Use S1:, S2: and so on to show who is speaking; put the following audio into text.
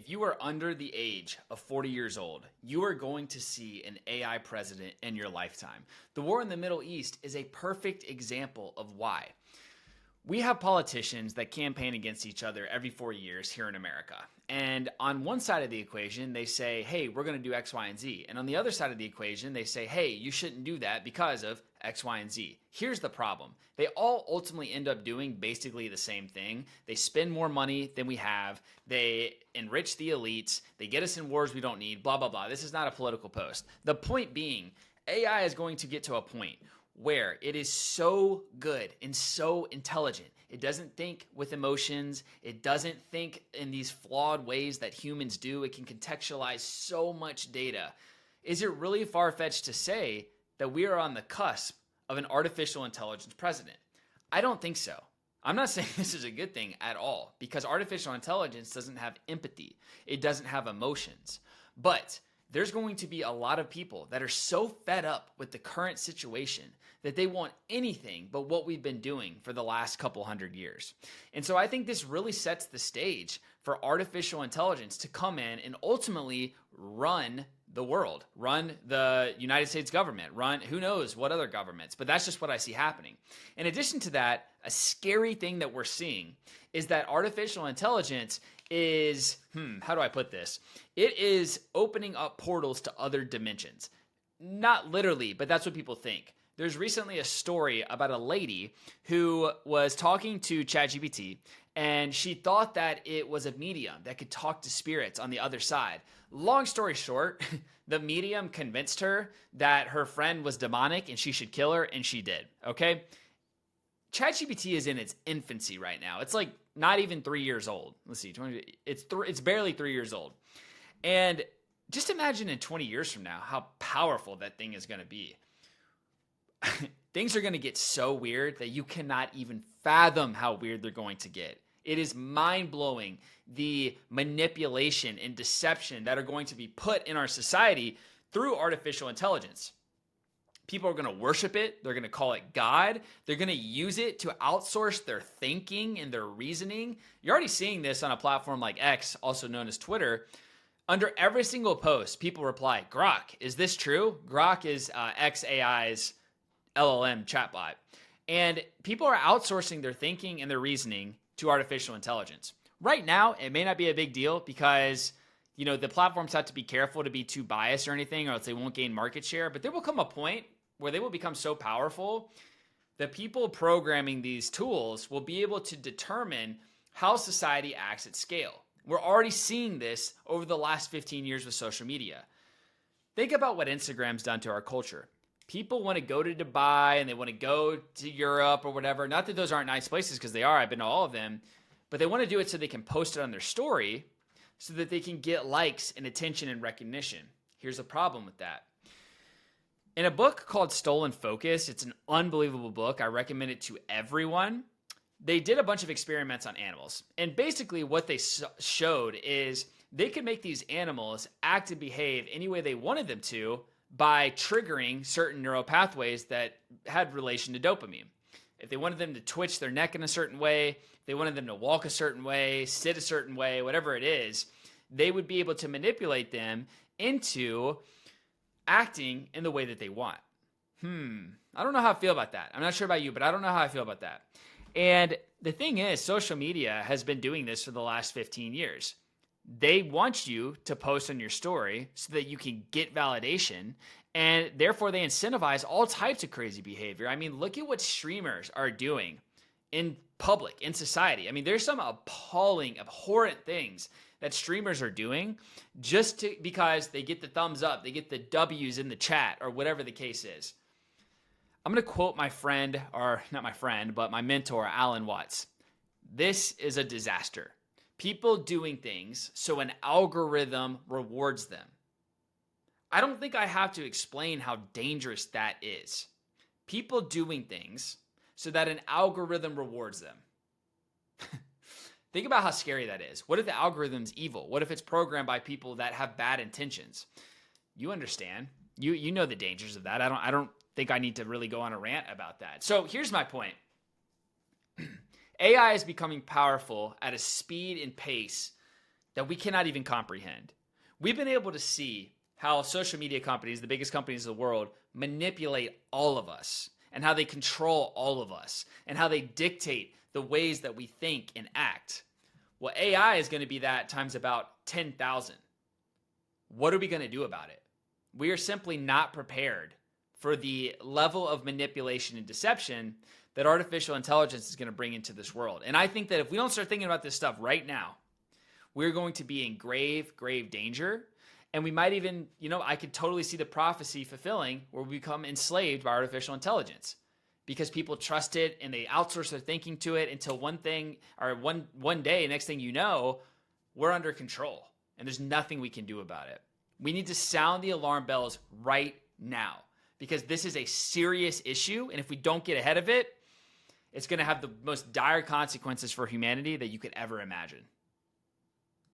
S1: if you are under the age of 40 years old, you are going to see an AI president in your lifetime. The war in the Middle East is a perfect example of why. We have politicians that campaign against each other every 4 years here in America. And on one side of the equation, they say, hey, we're going to do X, Y, and Z. And on the other side of the equation, they say, hey, you shouldn't do that because of X, Y, and Z. Here's the problem. They all ultimately end up doing basically the same thing. They spend more money than we have. They enrich the elites. They get us in wars we don't need, blah, blah, blah. This is not a political post. The point being, AI is going to get to a point where it is so good and so intelligent. It doesn't think with emotions. It doesn't think in these flawed ways that humans do. It can contextualize so much data. Is it really far-fetched to say that we are on the cusp of an artificial intelligence president? I don't think so. I'm not saying this is a good thing at all, because artificial intelligence doesn't have empathy. It doesn't have emotions. But there's going to be a lot of people that are so fed up with the current situation that they want anything but what we've been doing for the last couple hundred years. And so I think this really sets the stage for artificial intelligence to come in and ultimately run the world, run the United States government, run who knows what other governments, but that's just what I see happening. In addition to that, a scary thing that we're seeing is that artificial intelligence is, how do I put this? It is opening up portals to other dimensions. Not literally, but that's what people think. There's recently a story about a lady who was talking to ChatGPT, and she thought that it was a medium that could talk to spirits on the other side. Long story short, the medium convinced her that her friend was demonic and she should kill her, and she did, okay? ChatGPT is in its infancy right now. It's like not even 3 years old. Let's see, it's barely 3 years old. And just imagine in 20 years from now how powerful that thing is going to be. Things are going to get so weird that you cannot even fathom how weird they're going to get. It is mind-blowing, the manipulation and deception that are going to be put in our society through artificial intelligence. People are going to worship it. They're going to call it God. They're going to use it to outsource their thinking and their reasoning. You're already seeing this on a platform like X, also known as Twitter. Under every single post, people reply, Grok, is this true? Grok is XAI's LLM chatbot. And people are outsourcing their thinking and their reasoning to artificial intelligence. Right now, it may not be a big deal because, the platforms have to be careful to be too biased or anything, or else they won't gain market share. But there will come a point where they will become so powerful that people programming these tools will be able to determine how society acts at scale. We're already seeing this over the last 15 years with social media. Think about what Instagram's done to our culture. People want to go to Dubai and they want to go to Europe or whatever. Not that those aren't nice places, because they are. I've been to all of them. But they want to do it so they can post it on their story so that they can get likes and attention and recognition. Here's a problem with that. In a book called Stolen Focus, it's an unbelievable book. I recommend it to everyone. They did a bunch of experiments on animals. And basically what they showed is they could make these animals act and behave any way they wanted them to by triggering certain neural pathways that had relation to dopamine. If they wanted them to twitch their neck in a certain way, if they wanted them to walk a certain way, sit a certain way, whatever it is, they would be able to manipulate them into acting in the way that they want. I don't know how I feel about that. I'm not sure about you, but I don't know how I feel about that. And the thing is, social media has been doing this for the last 15 years. They want you to post on your story so that you can get validation, and therefore they incentivize all types of crazy behavior. I mean, look at what streamers are doing in public, in society. I mean, there's some appalling, abhorrent things that streamers are doing because they get the thumbs up, they get the W's in the chat, or whatever the case is. I'm going to quote my friend, or not my friend, but my mentor, Alan Watts. This is a disaster. People doing things so an algorithm rewards them. I don't think I have to explain how dangerous that is. People doing things so that an algorithm rewards them. Think about how scary that is. What if the algorithm's evil? What if it's programmed by people that have bad intentions? You understand. You know the dangers of that. I don't think I need to really go on a rant about that. So here's my point. AI is becoming powerful at a speed and pace that we cannot even comprehend. We've been able to see how social media companies, the biggest companies in the world, manipulate all of us and how they control all of us and how they dictate the ways that we think and act. Well, AI is going to be that times about 10,000. What are we going to do about it? We are simply not prepared for the level of manipulation and deception that artificial intelligence is going to bring into this world. And I think that if we don't start thinking about this stuff right now, we're going to be in grave, grave danger. And we might even, I could totally see the prophecy fulfilling where we become enslaved by artificial intelligence because people trust it and they outsource their thinking to it until one day, next thing you know, we're under control and there's nothing we can do about it. We need to sound the alarm bells right now because this is a serious issue. And if we don't get ahead of it, it's going to have the most dire consequences for humanity that you could ever imagine.